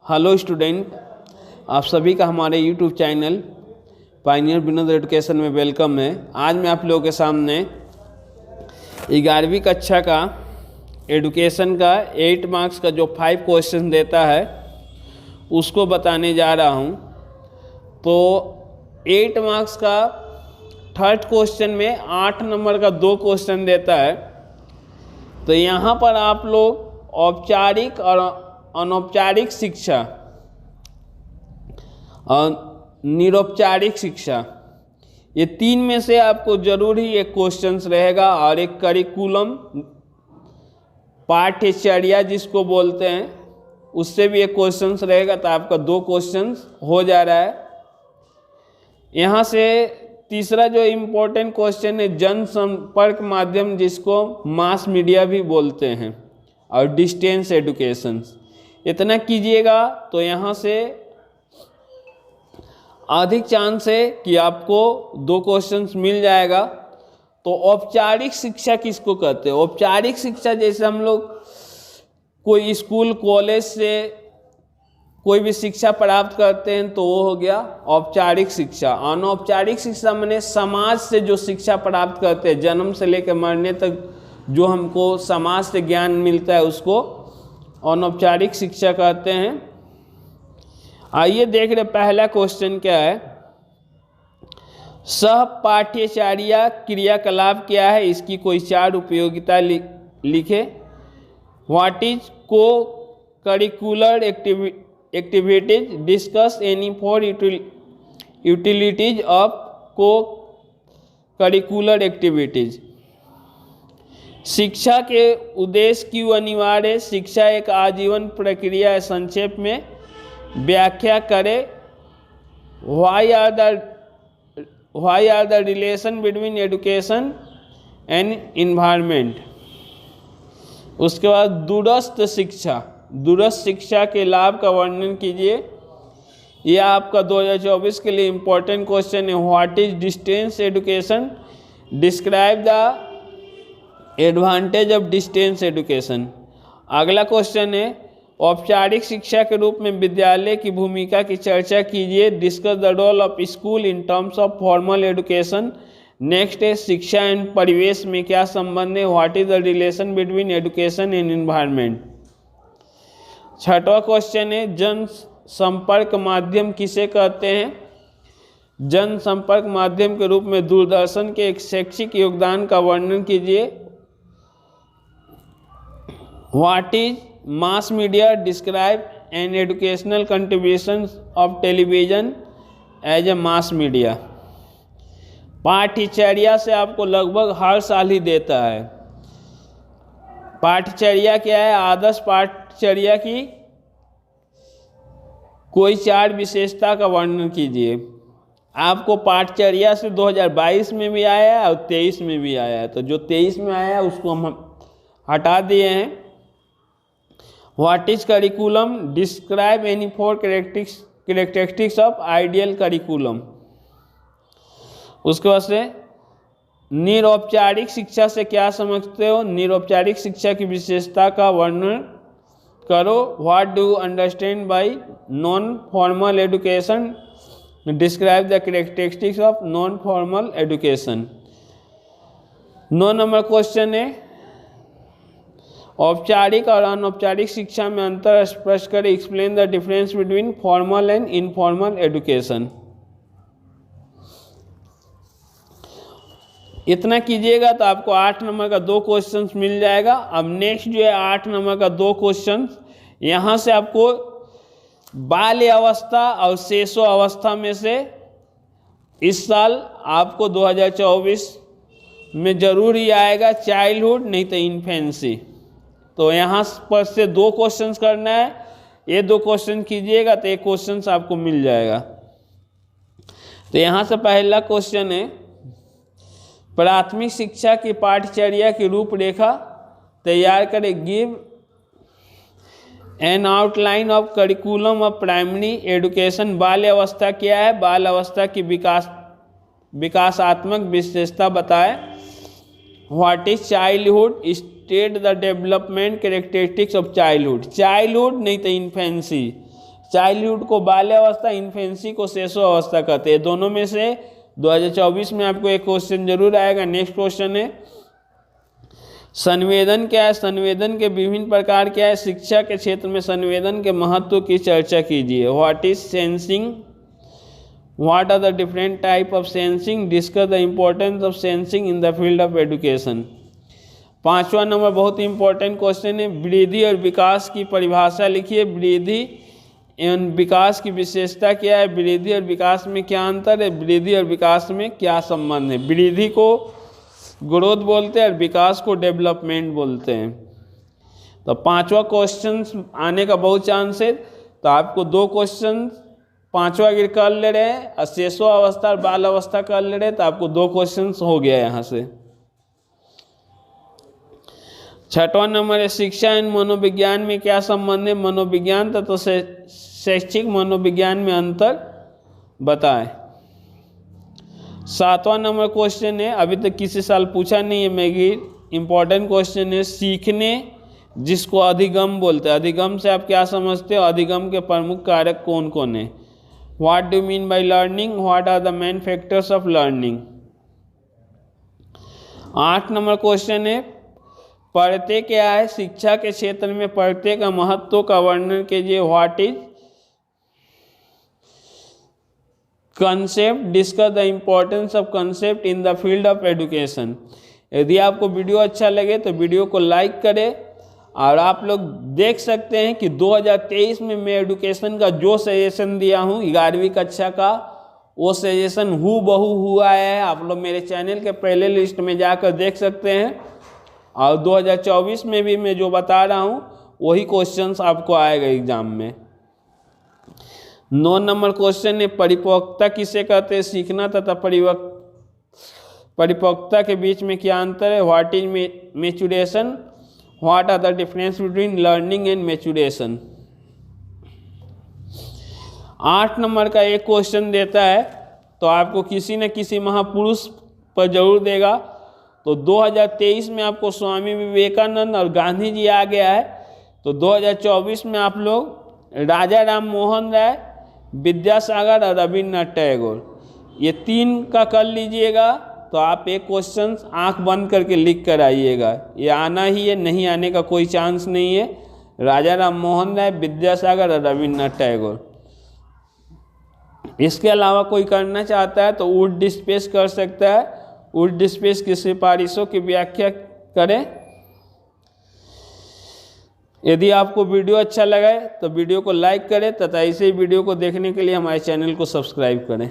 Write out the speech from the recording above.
Hello student, आप सभी का हमारे YouTube channel Pioneer Vinod education में वेलकम है। आज मैं आप लोगों के सामने 11वीं कक्षा का एडुकेशन का 8 मार्क्स का जो 5 क्वेश्चन देता है उसको बताने जा रहा हूँ। तो 8 मार्क्स का थर्ड क्वेश्चन में 8 नंबर का 2 क्वेश्चन देता है। तो यहाँ पर आप लोग औपचारिक और अनौपचारिक शिक्षा और निरौपचारिक शिक्षा, ये 3 में से आपको जरूर ही एक क्वेश्चंस रहेगा और एक करिकुलम पाठ्यचर्या जिसको बोलते हैं उससे भी एक क्वेश्चंस रहेगा। तो आपका 2 क्वेश्चंस हो जा रहा है। यहाँ से तीसरा जो इम्पोर्टेंट क्वेश्चन है जनसंपर्क माध्यम, जिसको मास मीडिया भी बोलते हैं, और डिस्टेंस एजुकेशन। इतना कीजिएगा तो यहाँ से अधिक चांस है कि आपको 2 क्वेश्चंस मिल जाएगा। तो औपचारिक शिक्षा किसको कहते हैं? औपचारिक शिक्षा जैसे हम लोग कोई स्कूल कॉलेज से कोई भी शिक्षा प्राप्त करते हैं तो वो हो गया औपचारिक शिक्षा। अनौपचारिक शिक्षा माने समाज से जो शिक्षा प्राप्त करते हैं, जन्म से लेकर मरने तक जो हमको समाज से ज्ञान मिलता है उसको अनौपचारिक शिक्षा कहते हैं। आइए देख रहे पहला क्वेश्चन क्या है। सहपाठ्यचर्या क्रियाकलाप क्या है? इसकी कोई 4 उपयोगिता लिखे। व्हाट इज को curricular activities, discuss any 4 utilities of को करिकुलर एक्टिविटीज। शिक्षा के उद्देश्य क्यों अनिवार्य है? शिक्षा एक आजीवन प्रक्रिया है, संक्षेप में व्याख्या करें। Why are the relation between education and environment. उसके बाद दूरस्थ शिक्षा, दूरस्थ शिक्षा के लाभ का वर्णन कीजिए। यह आपका 2024 के लिए इम्पोर्टेंट क्वेश्चन है। What is distance education, describe the advantage of distance education. अगला क्वेश्चन है औपचारिक शिक्षा के रूप में विद्यालय की भूमिका की चर्चा कीजिए। Discuss the role of school in terms of formal education. Next है शिक्षा एंड परिवेश में क्या संबंध है? What is the relation between education and environment. छठवां क्वेश्चन है जन संपर्क माध्यम किसे कहते हैं? जन संपर्क माध्यम के रूप में दूरदर्शन के एक शैक्षिक योगदान का वर्णन कीजिए। What is mass media, describe an educational contributions of television as a mass media। पाठ्यचर्या से आपको लगभग हर साल ही देता है। पाठ्यचर्या क्या है? आदर्श पाठ्यचर्या की कोई 4 विशेषता का वर्णन कीजिए। आपको पाठ्यचर्या से 2022 में भी आया है और 23 में भी आया है। तो जो 23 में आया है उसको हम हटा दिए हैं। What is curriculum? Describe any 4 characteristics of ideal curriculum। उसके बाद से निरौपचारिक शिक्षा से क्या समझते हो? निरौपचारिक शिक्षा की विशेषता का वर्णन करो। What do you understand by non-formal education? Describe the characteristics of non-formal education। 9 number question है औपचारिक और अनौपचारिक शिक्षा में अंतर स्पष्ट करें। Explain the difference between formal and informal education. इतना कीजिएगा तो आपको 8 नंबर का 2 क्वेश्चंस मिल जाएगा। अब नेक्स्ट जो है 8 नंबर का 2 क्वेश्चंस, यहाँ से आपको बाल्य अवस्था और शैशव अवस्था में से इस साल आपको 2024 में जरूर ही आएगा चाइल्डहुड, नहीं तो इन्फेंसी। तो यहाँ पर से 2 क्वेश्चंस करना है। ये 2 क्वेश्चन कीजिएगा तो 1 क्वेश्चन आपको मिल जाएगा। तो यहाँ से पहला क्वेश्चन है प्राथमिक शिक्षा की पाठ्यचर्या की रूपरेखा तैयार करें। Give an outline of curriculum of primary education. बाल्य अवस्था क्या है? बाल अवस्था की विकासात्मक विशेषता बताएं। What is childhood? State the development characteristics of childhood. Childhood नहीं तो इन्फेंसी, चाइल्डहुड को बाल्यावस्था, इन्फेंसी को शैशवावस्था कहते हैं। दोनों में से 2024 में आपको एक क्वेश्चन जरूर आएगा। नेक्स्ट क्वेश्चन है संवेदन क्या है, संवेदन के विभिन्न प्रकार क्या है, शिक्षा के क्षेत्र में संवेदन के महत्व की चर्चा कीजिए। What is sensing, what are the different type of sensing, discuss the importance of sensing in the field of education. 5वां नंबर बहुत ही इंपॉर्टेंट क्वेश्चन है, वृद्धि और विकास की परिभाषा लिखिए। वृद्धि एवं विकास की विशेषता क्या है, वृद्धि और विकास में क्या अंतर है, वृद्धि और विकास में क्या संबंध है। वृद्धि को ग्रोथ बोलते हैं और विकास को डेवलपमेंट बोलते हैं। तो 5वां क्वेश्चन आने का बहुत चांस है। तो आपको 2 क्वेश्चन 5वां अगर कर ले रहे हैं और शैशवावस्था और बाल अवस्था कर ले रहे हैं तो आपको 2 क्वेश्चन हो गया यहाँ से। 6वां नंबर है शिक्षा एवं मनोविज्ञान में क्या संबंध है, मनोविज्ञान तथा शैक्षिक मनोविज्ञान में अंतर बताएं। 7वां नंबर क्वेश्चन है, अभी तक किसी साल पूछा नहीं है मैगी, इंपॉर्टेंट क्वेश्चन है, सीखने जिसको अधिगम बोलते हैं। अधिगम से आप क्या समझते हो, अधिगम के प्रमुख कारक कौन कौन है। What do mean by learning, what are the main factors of learning. 8 नंबर क्वेश्चन है पढ़ते क्या है, शिक्षा के क्षेत्र में पढ़ते का महत्व का वर्णन कीजिए। What is concept, discuss the importance of concept in the field of education. यदि आपको वीडियो अच्छा लगे तो वीडियो को लाइक करें। और आप लोग देख सकते हैं कि 2023 में मैं एजुकेशन का जो सजेशन दिया हूँ 11वीं कक्षा का, वो सजेशन हूबहू हुआ है। आप लोग मेरे चैनल के पहले लिस्ट में जाकर देख सकते हैं। और 2024 में भी मैं जो बता रहा हूँ वही क्वेश्चंस आपको आएगा एग्जाम में। 9 नंबर क्वेश्चन है परिपक्वता किसे कहते हैं, सीखना तथा परिपक्वता के बीच में क्या अंतर है। What is maturation, what are the difference between learning and maturation. 8 नंबर का एक क्वेश्चन देता है तो आपको किसी न किसी महापुरुष पर जरूर देगा। तो 2023 में आपको स्वामी विवेकानंद और गांधी जी आ गया है। तो 2024 में आप लोग राजा राम मोहन राय, विद्यासागर और रविन्द्रनाथ टैगोर, ये 3 का कर लीजिएगा। तो आप एक क्वेश्चन आंख बंद करके लिख कर आइएगा। ये आना ही है, नहीं आने का कोई चांस नहीं है। राजा राम मोहन राय, विद्यासागर और रविन्द्रनाथ टैगोर। इसके अलावा कोई करना चाहता है तो वुड स्पेस कर सकता है। वुड स्पेस की सिफारिशों की व्याख्या करें। यदि आपको वीडियो अच्छा लगा तो वीडियो को लाइक करें तथा इसे वीडियो को देखने के लिए हमारे चैनल को सब्सक्राइब करें।